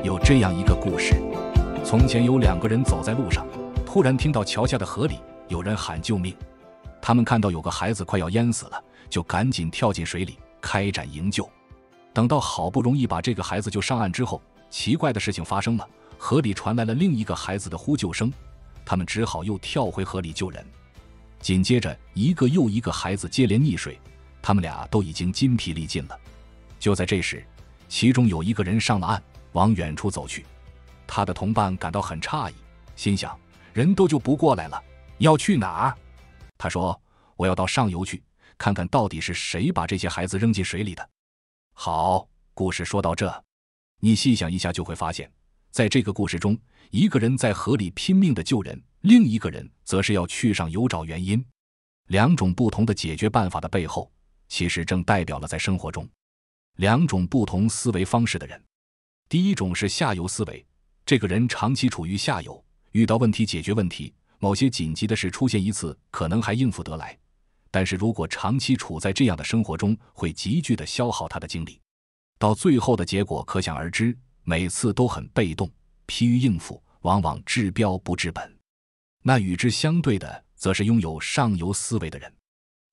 有这样一个故事：从前有两个人走在路上，突然听到桥下的河里有人喊救命。他们看到有个孩子快要淹死了，就赶紧跳进水里开展营救。等到好不容易把这个孩子救上岸之后，奇怪的事情发生了，河里传来了另一个孩子的呼救声，他们只好又跳回河里救人。紧接着一个又一个孩子接连溺水，他们俩都已经筋疲力尽了。就在这时，其中有一个人上了岸，往远处走去。他的同伴感到很诧异，心想，人都救不过来了，要去哪儿？他说，我要到上游去，看看到底是谁把这些孩子扔进水里的。好，故事说到这，你细想一下就会发现，在这个故事中，一个人在河里拼命地救人，另一个人则是要去上游找原因。两种不同的解决办法的背后，其实正代表了在生活中两种不同思维方式的人。第一种是下游思维，这个人长期处于下游，遇到问题解决问题，某些紧急的事出现一次可能还应付得来，但是如果长期处在这样的生活中，会急剧地消耗他的精力，到最后的结果可想而知，每次都很被动，疲于应付，往往治标不治本。那与之相对的则是拥有上游思维的人。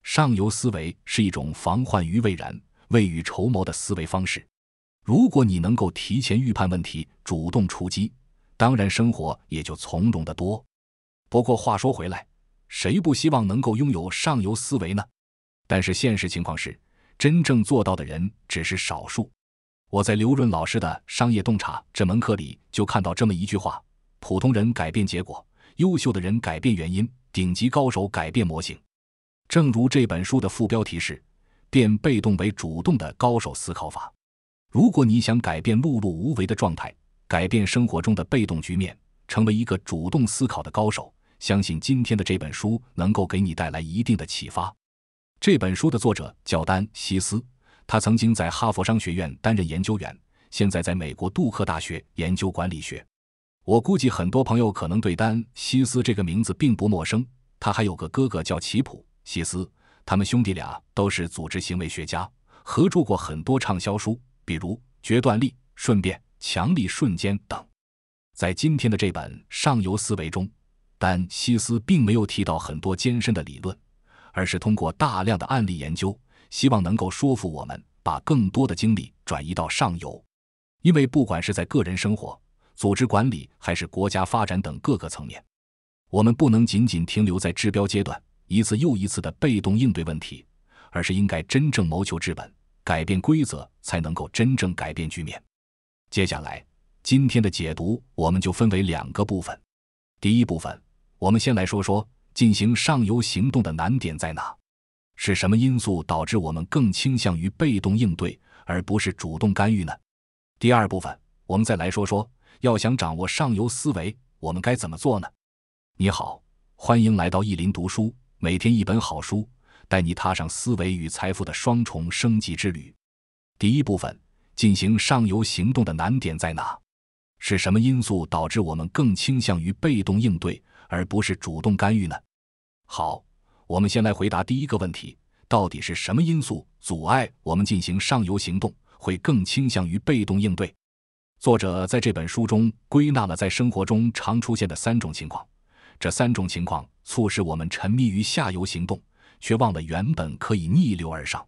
上游思维是一种防患于未然、未雨绸缪的思维方式。如果你能够提前预判问题，主动出击，当然生活也就从容得多。不过话说回来，谁不希望能够拥有上游思维呢？但是现实情况是，真正做到的人只是少数。我在刘润老师的商业洞察这门课里就看到这么一句话：普通人改变结果，优秀的人改变原因，顶级高手改变模型。正如这本书的副标题是变被动为主动的高手思考法。如果你想改变碌碌无为的状态，改变生活中的被动局面，成为一个主动思考的高手，相信今天的这本书能够给你带来一定的启发。这本书的作者叫丹·希斯，他曾经在哈佛商学院担任研究员，现在在美国杜克大学研究管理学。我估计很多朋友可能对丹·希斯这个名字并不陌生，他还有个哥哥叫齐普·希斯，他们兄弟俩都是组织行为学家，合著过很多畅销书，比如《决断力》《顺变》《强力瞬间》等。在今天的这本《上游思维》中，丹·希斯并没有提到很多艰深的理论，而是通过大量的案例研究，希望能够说服我们把更多的精力转移到上游。因为不管是在个人生活、组织管理还是国家发展等各个层面，我们不能仅仅停留在治标阶段，一次又一次的被动应对问题，而是应该真正谋求治本，改变规则，才能够真正改变局面。接下来，今天的解读我们就分为两个部分。第一部分，我们先来说说进行上游行动的难点在哪，是什么因素导致我们更倾向于被动应对，而不是主动干预呢？第二部分，我们再来说说，要想掌握上游思维，我们该怎么做呢？你好，欢迎来到意林读书，每天一本好书，带你踏上思维与财富的双重升级之旅。第一部分，进行上游行动的难点在哪？是什么因素导致我们更倾向于被动应对，而不是主动干预呢？好，我们先来回答第一个问题，到底是什么因素阻碍我们进行上游行动，会更倾向于被动应对？作者在这本书中归纳了在生活中常出现的3种情况，这3种情况促使我们沉迷于下游行动，却忘了原本可以逆流而上。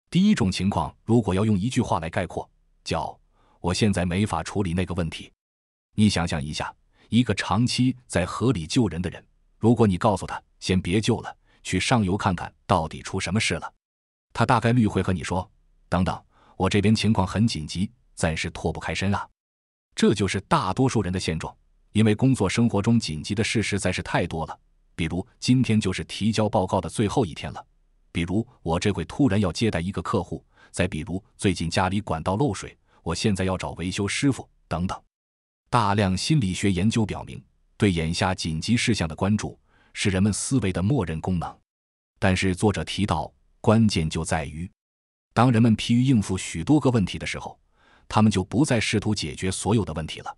第一种情况，如果要用一句话来概括，叫我现在没法处理那个问题。你想象一下，一个长期在河里救人的人，如果你告诉他先别救了，去上游看看到底出什么事了，他大概率会和你说，等等，我这边情况很紧急，暂时脱不开身啊。这就是大多数人的现状，因为工作生活中紧急的事实在是太多了，比如今天就是提交报告的最后一天了，比如我这会突然要接待一个客户，再比如最近家里管道漏水，我现在要找维修师傅等等。大量心理学研究表明，对眼下紧急事项的关注是人们思维的默认功能。但是作者提到，关键就在于，当人们疲于应付许多个问题的时候，他们就不再试图解决所有的问题了。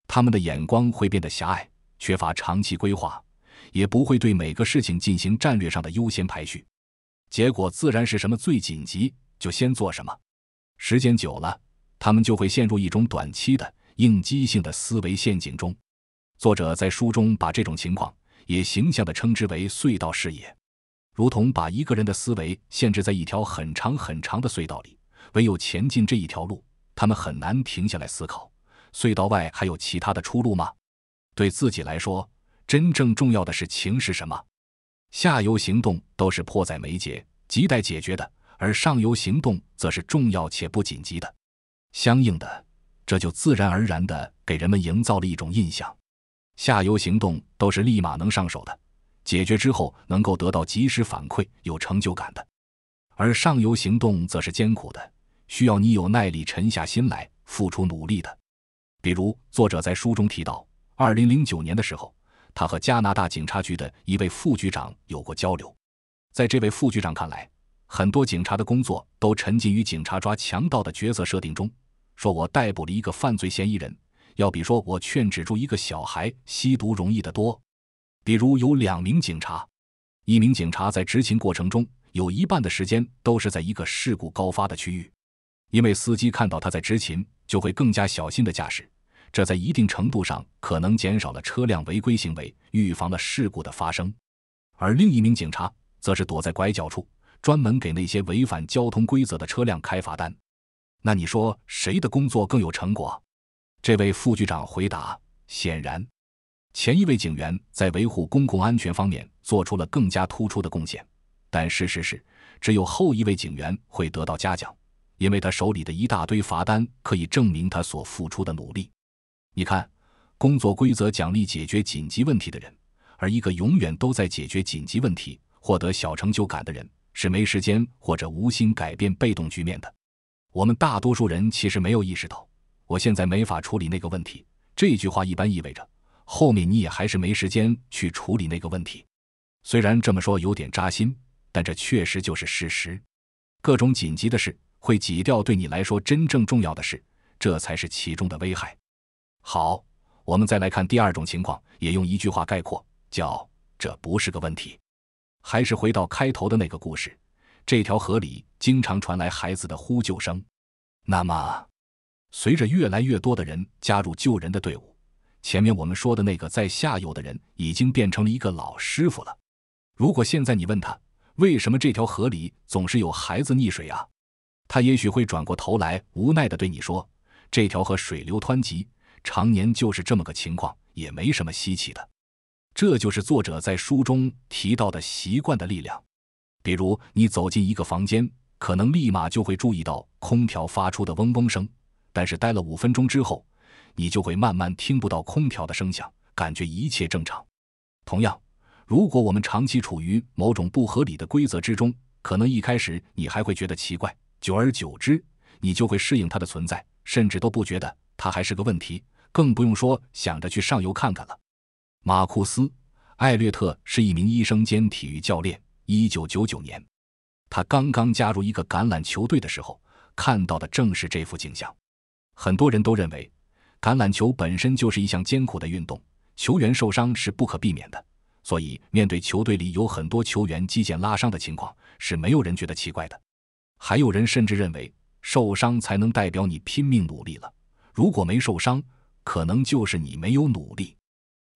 他们的眼光会变得狭隘，缺乏长期规划，也不会对每个事情进行战略上的优先排序。结果自然是什么最紧急就先做什么。时间久了，他们就会陷入一种短期的应激性的思维陷阱中。作者在书中把这种情况也形象地称之为隧道视野，如同把一个人的思维限制在一条很长很长的隧道里，唯有前进这一条路，他们很难停下来思考，隧道外还有其他的出路吗？对自己来说，真正重要的事情是什么？下游行动都是迫在眉睫，亟待解决的，而上游行动则是重要且不紧急的。相应的，这就自然而然地给人们营造了一种印象：下游行动都是立马能上手的，解决之后能够得到及时反馈，有成就感的；而上游行动则是艰苦的，需要你有耐力沉下心来，付出努力的。比如，作者在书中提到，2009年的时候，他和加拿大警察局的一位副局长有过交流。在这位副局长看来，很多警察的工作都沉浸于警察抓强盗的角色设定中，说我逮捕了一个犯罪嫌疑人，要比说我劝止住一个小孩吸毒容易得多。比如有2名警察，一名警察在执勤过程中有一半的时间都是在一个事故高发的区域，因为司机看到他在执勤，就会更加小心的驾驶，这在一定程度上可能减少了车辆违规行为，预防了事故的发生。而另一名警察则是躲在拐角处，专门给那些违反交通规则的车辆开罚单。那你说谁的工作更有成果？这位副局长回答，显然前一位警员在维护公共安全方面做出了更加突出的贡献，但事实是，只有后一位警员会得到嘉奖，因为他手里的一大堆罚单可以证明他所付出的努力。你看，工作规则奖励解决紧急问题的人，而一个永远都在解决紧急问题、获得小成就感的人，是没时间或者无心改变被动局面的。我们大多数人其实没有意识到，我现在没法处理那个问题，这句话一般意味着后面你也还是没时间去处理那个问题。虽然这么说有点扎心，但这确实就是事实。各种紧急的事会挤掉对你来说真正重要的事，这才是其中的危害。好，我们再来看第二种情况，也用一句话概括，叫这不是个问题。还是回到开头的那个故事，这条河里经常传来孩子的呼救声。那么随着越来越多的人加入救人的队伍，前面我们说的那个在下游的人已经变成了一个老师傅了。如果现在你问他，为什么这条河里总是有孩子溺水啊？他也许会转过头来无奈地对你说，这条河水流湍急，常年就是这么个情况，也没什么稀奇的。这就是作者在书中提到的习惯的力量。比如你走进一个房间，可能立马就会注意到空调发出的嗡嗡声，但是待了5分钟之后，你就会慢慢听不到空调的声响，感觉一切正常。同样，如果我们长期处于某种不合理的规则之中，可能一开始你还会觉得奇怪，久而久之，你就会适应它的存在，甚至都不觉得它还是个问题，更不用说想着去上游看看了。马库斯·艾略特是一名医生兼体育教练。1999年，他刚刚加入一个橄榄球队的时候，看到的正是这幅景象。很多人都认为，橄榄球本身就是一项艰苦的运动，球员受伤是不可避免的，所以面对球队里有很多球员肌腱拉伤的情况，是没有人觉得奇怪的。还有人甚至认为，受伤才能代表你拼命努力了，如果没受伤，可能就是你没有努力。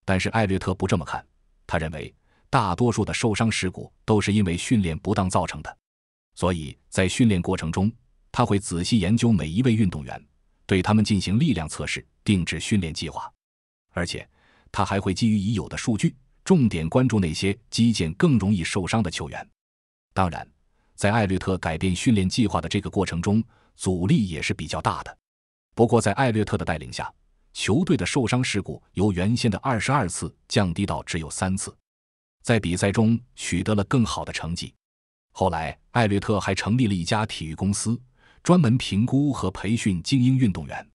但是艾略特不这么看，他认为大多数的受伤事故都是因为训练不当造成的，所以在训练过程中，他会仔细研究每一位运动员，对他们进行力量测试，定制训练计划。而且他还会基于已有的数据，重点关注那些肌腱更容易受伤的球员。当然，在艾略特改变训练计划的这个过程中，阻力也是比较大的。不过在艾略特的带领下，球队的受伤事故由原先的22次降低到只有3次，在比赛中取得了更好的成绩。后来艾略特还成立了一家体育公司，专门评估和培训精英运动员。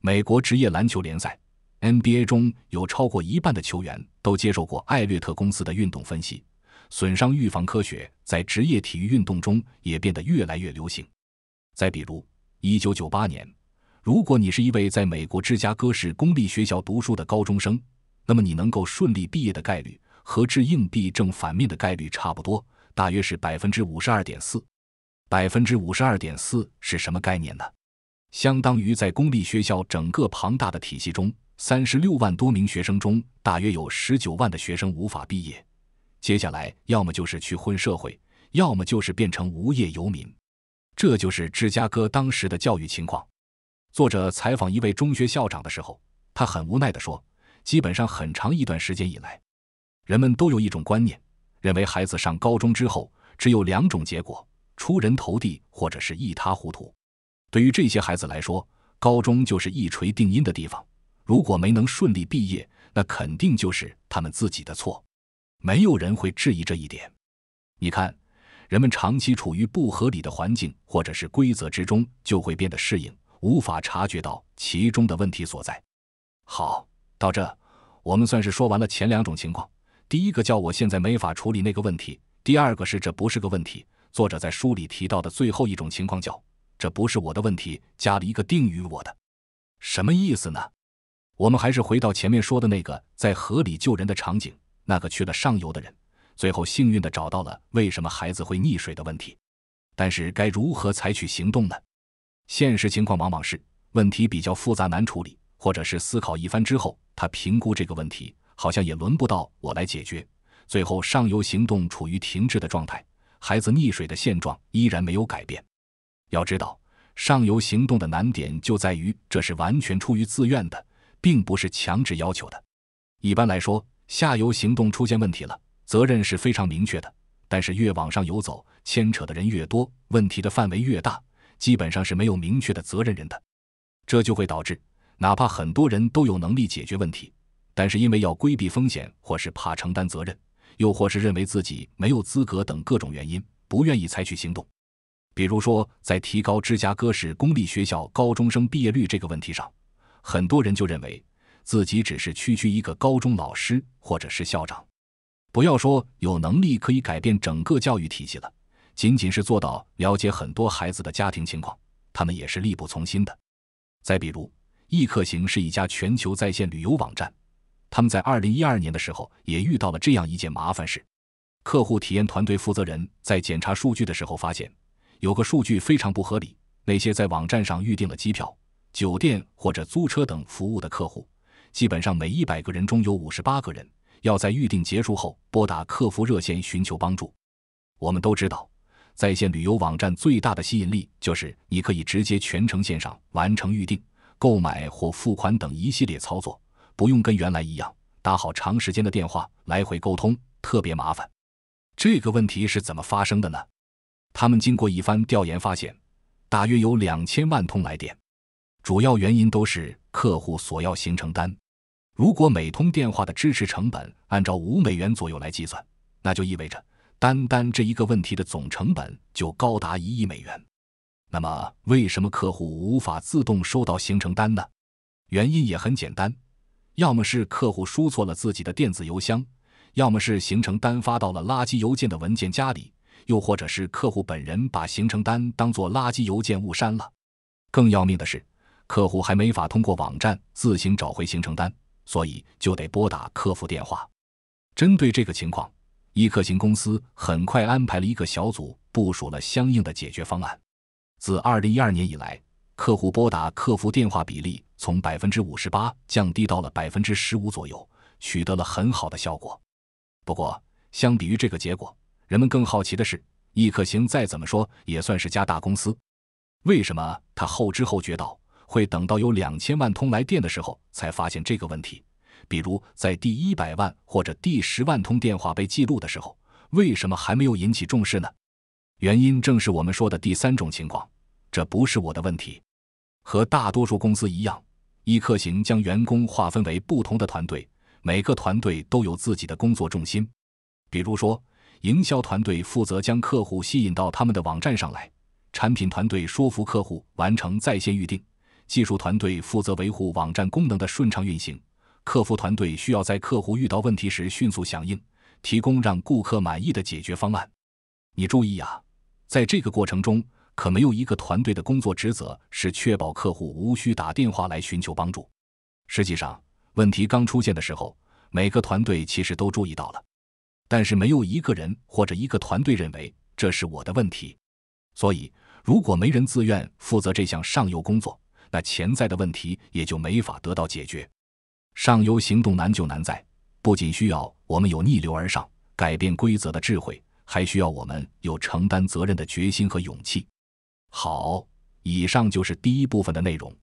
美国职业篮球联赛 NBA 中有超过一半的球员都接受过艾略特公司的运动分析，损伤预防科学在职业体育运动中也变得越来越流行。再比如1998年，如果你是一位在美国芝加哥市公立学校读书的高中生，那么你能够顺利毕业的概率和掷硬币正反面的概率差不多，大约是 52.4%。52.4% 是什么概念呢？相当于在公立学校整个庞大的体系中，36万多名学生中，大约有19万的学生无法毕业。接下来，要么就是去混社会，要么就是变成无业游民。这就是芝加哥当时的教育情况。作者采访一位中学校长的时候，他很无奈地说，基本上很长一段时间以来，人们都有一种观念，认为孩子上高中之后只有2种结果，出人头地或者是一塌糊涂。对于这些孩子来说，高中就是一锤定音的地方，如果没能顺利毕业，那肯定就是他们自己的错。没有人会质疑这一点。你看，人们长期处于不合理的环境或者是规则之中，就会变得适应，无法察觉到其中的问题所在。好，到这，我们算是说完了前2种情况。第一个叫我现在没法处理那个问题，第二个是这不是个问题。作者在书里提到的最后一种情况叫这不是我的问题，加了一个定语我的。什么意思呢？我们还是回到前面说的那个在河里救人的场景，那个去了上游的人最后幸运地找到了为什么孩子会溺水的问题。但是该如何采取行动呢？现实情况往往是问题比较复杂难处理，或者是思考一番之后，他评估这个问题好像也轮不到我来解决，最后上游行动处于停滞的状态，孩子溺水的现状依然没有改变。要知道，上游行动的难点就在于这是完全出于自愿的，并不是强制要求的。一般来说，下游行动出现问题了，责任是非常明确的，但是越往上游走，牵扯的人越多，问题的范围越大，基本上是没有明确的责任人的。这就会导致哪怕很多人都有能力解决问题，但是因为要规避风险，或是怕承担责任，又或是认为自己没有资格等各种原因，不愿意采取行动。比如说，在提高芝加哥市公立学校高中生毕业率这个问题上，很多人就认为自己只是区一个高中老师或者是校长，不要说有能力可以改变整个教育体系了，仅仅是做到了解很多孩子的家庭情况，他们也是力不从心的。再比如，易客行是一家全球在线旅游网站，他们在2012年的时候也遇到了这样一件麻烦事。客户体验团队负责人在检查数据的时候发现，有个数据非常不合理，那些在网站上预订了机票、酒店或者租车等服务的客户，基本上每100个人中有58个人要在预订结束后拨打客服热线寻求帮助。我们都知道，在线旅游网站最大的吸引力就是你可以直接全程线上完成预订、购买或付款等一系列操作，不用跟原来一样打好长时间的电话来回沟通，特别麻烦。这个问题是怎么发生的呢？他们经过一番调研发现，大约有2000万通来电，主要原因都是客户索要行程单。如果每通电话的支持成本按照$5左右来计算，那就意味着单单这一个问题的总成本就高达1亿美元。那么为什么客户无法自动收到行程单呢？原因也很简单，要么是客户输错了自己的电子邮箱，要么是行程单发到了垃圾邮件的文件夹里，又或者是客户本人把行程单当作垃圾邮件误删了。更要命的是，客户还没法通过网站自行找回行程单，所以就得拨打客服电话。针对这个情况，易客行公司很快安排了一个小组，部署了相应的解决方案。自2012年以来，客户拨打客服电话比例从 58% 降低到了 15% 左右，取得了很好的效果。不过，相比于这个结果，人们更好奇的是，易客行再怎么说也算是家大公司，为什么他后知后觉到会等到有2000万通来电的时候才发现这个问题？比如在第100万或者第10万通电话被记录的时候，为什么还没有引起重视呢？原因正是我们说的第3种情况，这不是我的问题。和大多数公司一样，易客行将员工划分为不同的团队，每个团队都有自己的工作重心。比如说，营销团队负责将客户吸引到他们的网站上来，产品团队说服客户完成在线预订，技术团队负责维护网站功能的顺畅运行，客服团队需要在客户遇到问题时迅速响应，提供让顾客满意的解决方案。你注意啊，在这个过程中，可没有一个团队的工作职责是确保客户无需打电话来寻求帮助。实际上，问题刚出现的时候，每个团队其实都注意到了，但是没有一个人或者一个团队认为这是我的问题。所以，如果没人自愿负责这项上游工作，那潜在的问题也就没法得到解决。上游行动难就难在，不仅需要我们有逆流而上、改变规则的智慧，还需要我们有承担责任的决心和勇气。好，以上就是第一部分的内容。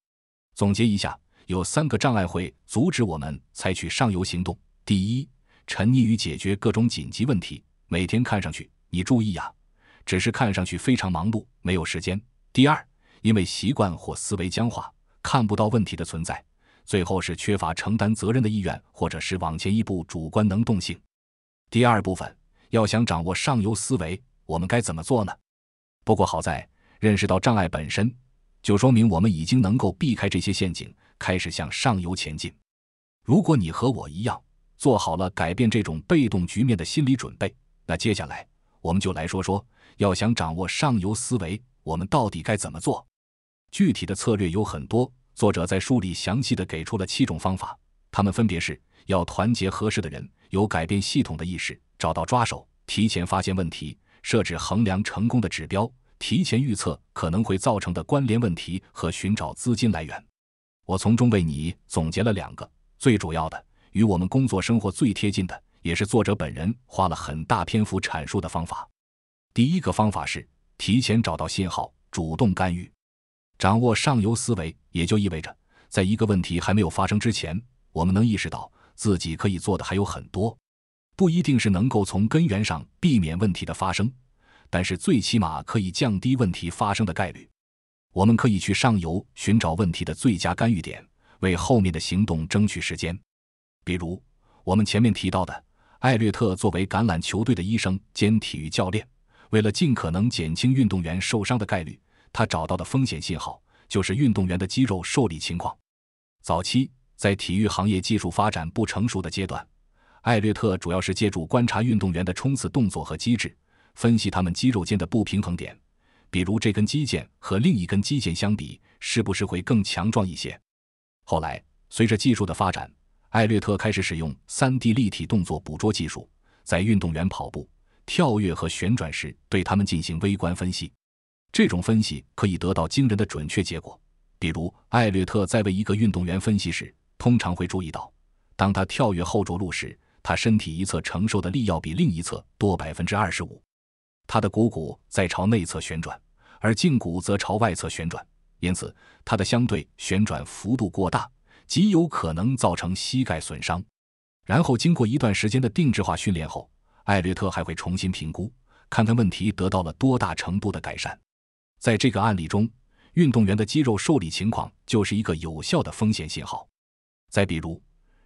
总结一下，有3个障碍会阻止我们采取上游行动。第一，沉溺于解决各种紧急问题，每天看上去，你注意呀，只是看上去非常忙碌，没有时间。第二，因为习惯或思维僵化，看不到问题的存在，最后是缺乏承担责任的意愿，或者是往前一步主观能动性。第二部分，要想掌握上游思维，我们该怎么做呢？不过好在，认识到障碍本身，就说明我们已经能够避开这些陷阱，开始向上游前进。如果你和我一样，做好了改变这种被动局面的心理准备，那接下来我们就来说说，要想掌握上游思维，我们到底该怎么做？具体的策略有很多，作者在书里详细地给出了7种方法，它们分别是：要团结合适的人，有改变系统的意识，找到抓手，提前发现问题，设置衡量成功的指标，提前预测可能会造成的关联问题和寻找资金来源。我从中为你总结了2个最主要的，与我们工作生活最贴近的，也是作者本人花了很大篇幅阐述的方法。第一个方法是提前找到信号，主动干预。掌握上游思维，也就意味着在一个问题还没有发生之前，我们能意识到自己可以做的还有很多，不一定是能够从根源上避免问题的发生，但是最起码可以降低问题发生的概率。我们可以去上游寻找问题的最佳干预点，为后面的行动争取时间。比如我们前面提到的，艾略特作为橄榄球队的医生兼体育教练，为了尽可能减轻运动员受伤的概率，他找到的风险信号就是运动员的肌肉受力情况。早期在体育行业技术发展不成熟的阶段，艾略特主要是借助观察运动员的冲刺动作和机制，分析他们肌肉间的不平衡点，比如这根肌腱和另一根肌腱相比，是不是会更强壮一些。后来随着技术的发展，艾略特开始使用 3D 立体动作捕捉技术，在运动员跑步、跳跃和旋转时对他们进行微观分析。这种分析可以得到惊人的准确结果，比如艾略特在为一个运动员分析时，通常会注意到，当他跳跃后着陆时，他身体一侧承受的力要比另一侧多 25%， 他的股骨在朝内侧旋转，而胫骨则朝外侧旋转，因此他的相对旋转幅度过大，极有可能造成膝盖损伤。然后经过一段时间的定制化训练后，艾略特还会重新评估，看看问题得到了多大程度的改善。在这个案例中，运动员的肌肉受力情况就是一个有效的风险信号。再比如，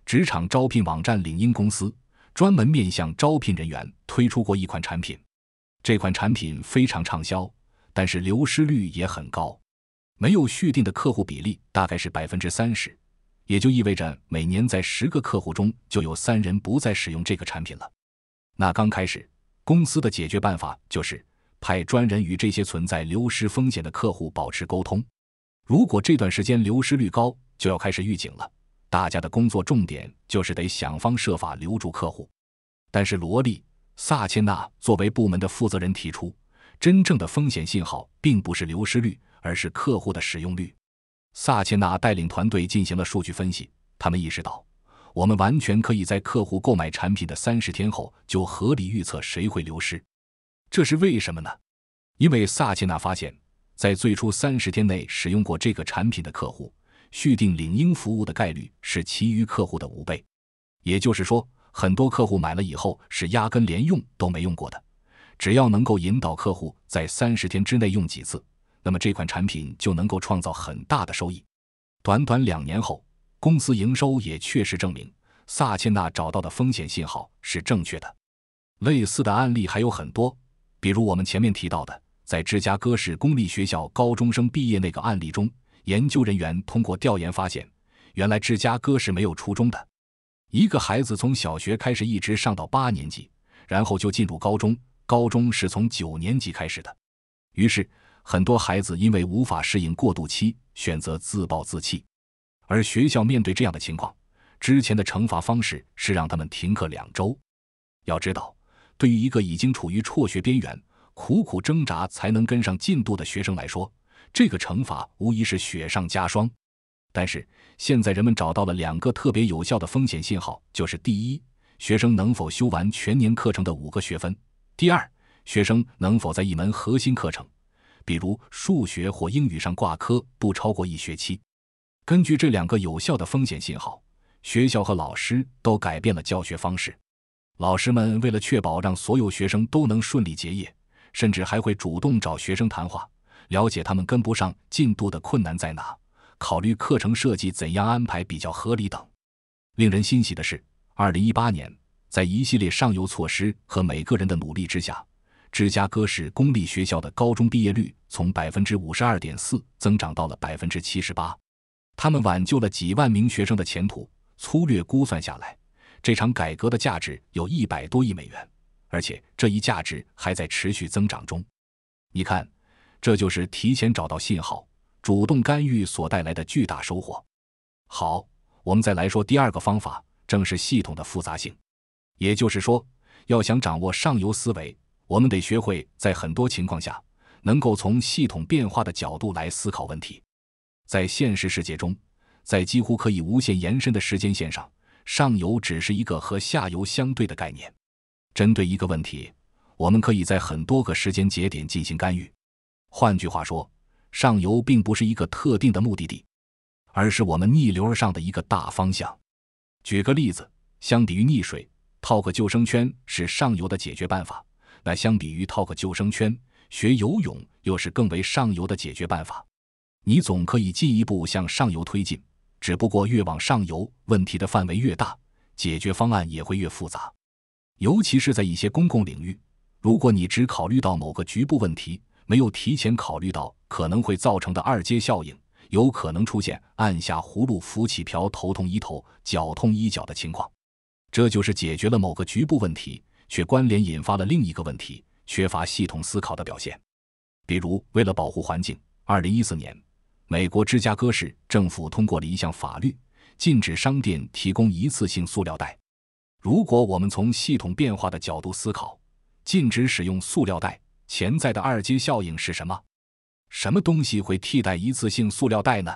职场招聘网站领英公司专门面向招聘人员推出过一款产品，这款产品非常畅销，但是流失率也很高，没有续订的客户比例大概是 30%， 也就意味着每年在10个客户中就有3人不再使用这个产品了。那刚开始，公司的解决办法就是派专人与这些存在流失风险的客户保持沟通。如果这段时间流失率高，就要开始预警了，大家的工作重点就是得想方设法留住客户。但是罗莉·萨切纳作为部门的负责人提出，真正的风险信号并不是流失率，而是客户的使用率。萨切纳带领团队进行了数据分析，他们意识到，我们完全可以在客户购买产品的30天后就合理预测谁会流失。这是为什么呢？因为萨切纳发现，在最初30天内使用过这个产品的客户，续订领英服务的概率是其余客户的5倍。也就是说，很多客户买了以后是压根连用都没用过的。只要能够引导客户在30天之内用几次，那么这款产品就能够创造很大的收益。短短2年后，公司营收也确实证明萨切纳找到的风险信号是正确的。类似的案例还有很多，比如我们前面提到的，在芝加哥市公立学校高中生毕业那个案例中，研究人员通过调研发现，原来芝加哥是没有初中的。一个孩子从小学开始一直上到8年级，然后就进入高中，高中是从9年级开始的。于是很多孩子因为无法适应过渡期，选择自暴自弃。而学校面对这样的情况，之前的惩罚方式是让他们停课2周。要知道，对于一个已经处于辍学边缘、苦苦挣扎才能跟上进度的学生来说，这个惩罚无疑是雪上加霜。但是现在人们找到了2个特别有效的风险信号，就是第一，学生能否修完全年课程的5个学分；第二，学生能否在一门核心课程，比如数学或英语上挂科不超过1学期。根据这2个有效的风险信号，学校和老师都改变了教学方式。老师们为了确保让所有学生都能顺利结业，甚至还会主动找学生谈话，了解他们跟不上进度的困难在哪，考虑课程设计怎样安排比较合理等。令人欣喜的是，2018年，在一系列上游措施和每个人的努力之下，芝加哥市公立学校的高中毕业率从 52.4% 增长到了 78%。他们挽救了几万名学生的前途，粗略估算下来，这场改革的价值有100多亿美元，而且这一价值还在持续增长中。你看，这就是提前找到信号，主动干预所带来的巨大收获。好，我们再来说第2个方法，正是系统的复杂性。也就是说，要想掌握上游思维，我们得学会在很多情况下能够从系统变化的角度来思考问题。在现实世界中，在几乎可以无限延伸的时间线上，上游只是一个和下游相对的概念。针对一个问题，我们可以在很多个时间节点进行干预。换句话说，上游并不是一个特定的目的地，而是我们逆流而上的一个大方向。举个例子，相比于溺水，套个救生圈是上游的解决办法，那相比于套个救生圈，学游泳又是更为上游的解决办法。你总可以进一步向上游推进，只不过越往上游，问题的范围越大，解决方案也会越复杂。尤其是在一些公共领域，如果你只考虑到某个局部问题，没有提前考虑到可能会造成的二阶效应，有可能出现按下葫芦浮起瓢，头痛医头，脚痛医脚的情况。这就是解决了某个局部问题，却关联引发了另一个问题，缺乏系统思考的表现。比如，为了保护环境，2014年，美国芝加哥市政府通过了一项法律，禁止商店提供一次性塑料袋。如果我们从系统变化的角度思考，禁止使用塑料袋，潜在的二阶效应是什么？什么东西会替代一次性塑料袋呢？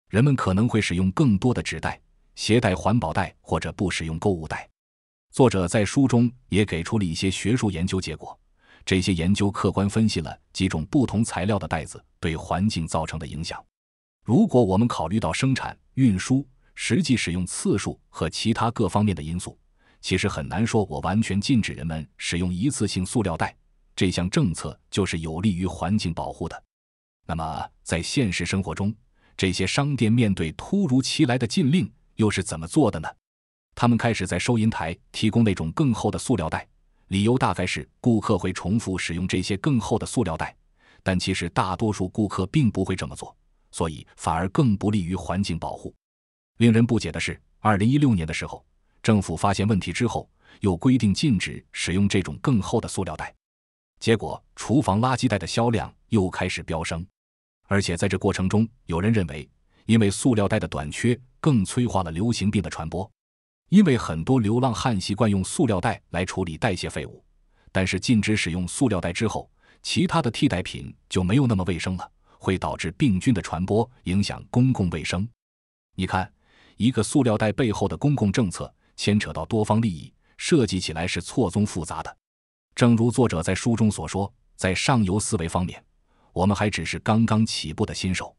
人们可能会使用更多的纸袋、携带环保袋或者不使用购物袋。作者在书中也给出了一些学术研究结果，这些研究客观分析了几种不同材料的袋子对环境造成的影响。如果我们考虑到生产、运输、实际使用次数和其他各方面的因素，其实很难说我完全禁止人们使用一次性塑料袋，这项政策就是有利于环境保护的。那么在现实生活中，这些商店面对突如其来的禁令又是怎么做的呢？他们开始在收银台提供那种更厚的塑料袋，理由大概是顾客会重复使用这些更厚的塑料袋，但其实大多数顾客并不会这么做，所以反而更不利于环境保护。令人不解的是，2016年的时候，政府发现问题之后，又规定禁止使用这种更厚的塑料袋。结果，厨房垃圾袋的销量又开始飙升。而且在这过程中，有人认为，因为塑料袋的短缺更催化了流行病的传播。因为很多流浪汉习惯用塑料袋来处理代谢废物，但是禁止使用塑料袋之后，其他的替代品就没有那么卫生了，会导致病菌的传播，影响公共卫生。你看，一个塑料袋背后的公共政策牵扯到多方利益，设计起来是错综复杂的。正如作者在书中所说，在上游思维方面，我们还只是刚刚起步的新手。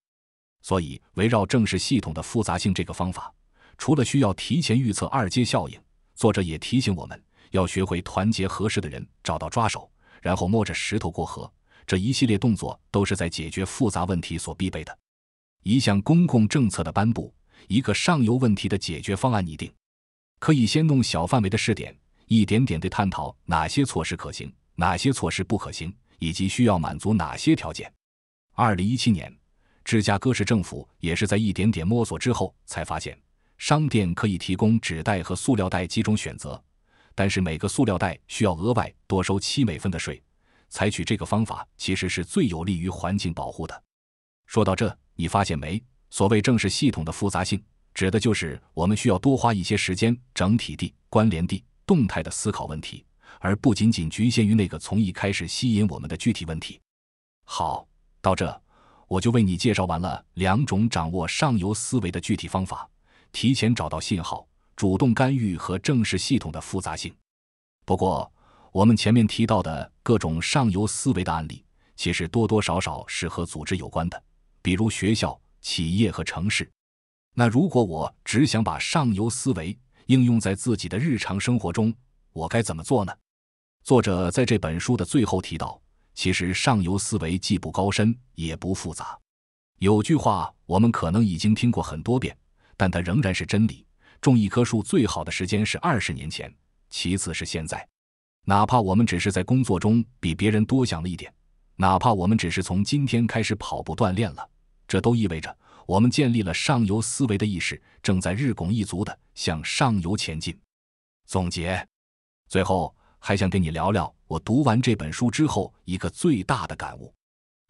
所以围绕正视系统的复杂性这个方法，除了需要提前预测二阶效应，作者也提醒我们要学会团结合适的人，找到抓手，然后摸着石头过河。这一系列动作都是在解决复杂问题所必备的。一项公共政策的颁布，一个上游问题的解决方案拟定，可以先弄小范围的试点，一点点地探讨哪些措施可行，哪些措施不可行，以及需要满足哪些条件。2017年，芝加哥市政府也是在一点点摸索之后才发现，商店可以提供纸袋和塑料袋几种选择，但是每个塑料袋需要额外多收7美分的税。采取这个方法其实是最有利于环境保护的。说到这，你发现没？所谓正视系统的复杂性，指的就是我们需要多花一些时间，整体地、关联地、动态地思考问题，而不仅仅局限于那个从一开始吸引我们的具体问题。好，到这，我就为你介绍完了2种掌握上游思维的具体方法：提前找到信号、主动干预和正视系统的复杂性。不过，我们前面提到的各种上游思维的案例，其实多多少少是和组织有关的，比如学校、企业和城市。那如果我只想把上游思维应用在自己的日常生活中，我该怎么做呢？作者在这本书的最后提到，其实上游思维既不高深也不复杂。有句话我们可能已经听过很多遍，但它仍然是真理：种一棵树最好的时间是20年前，其次是现在。哪怕我们只是在工作中比别人多想了一点，哪怕我们只是从今天开始跑步锻炼了，这都意味着我们建立了上游思维的意识，正在日拱一卒地向上游前进。总结，最后还想跟你聊聊我读完这本书之后一个最大的感悟。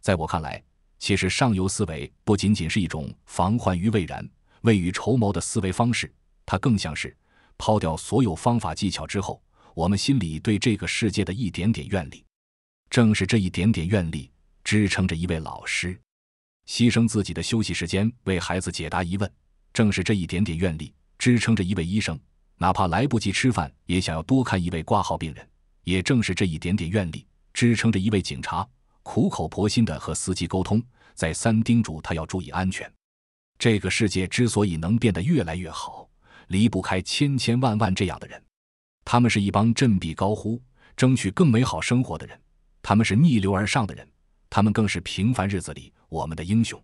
在我看来，其实上游思维不仅仅是一种防患于未然、未雨绸缪的思维方式，它更像是抛掉所有方法技巧之后，我们心里对这个世界的一点点愿力。正是这一点点愿力支撑着一位老师牺牲自己的休息时间为孩子解答疑问，正是这一点点愿力支撑着一位医生哪怕来不及吃饭也想要多看一位挂号病人，也正是这一点点愿力支撑着一位警察苦口婆心地和司机沟通，再三叮嘱他要注意安全。这个世界之所以能变得越来越好，离不开千千万万这样的人。他们是一帮振臂高呼争取更美好生活的人，他们是逆流而上的人，他们更是平凡日子里我们的英雄。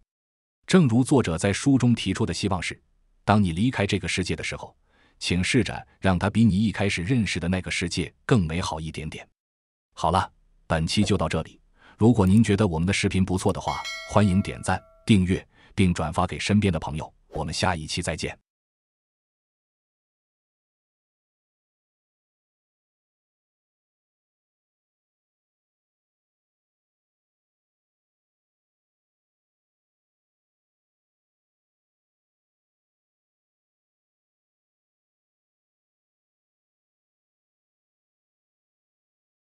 正如作者在书中提出的希望是，当你离开这个世界的时候，请试着让它比你一开始认识的那个世界更美好一点点。好了，本期就到这里。如果您觉得我们的视频不错的话，欢迎点赞、订阅并转发给身边的朋友。我们下一期再见。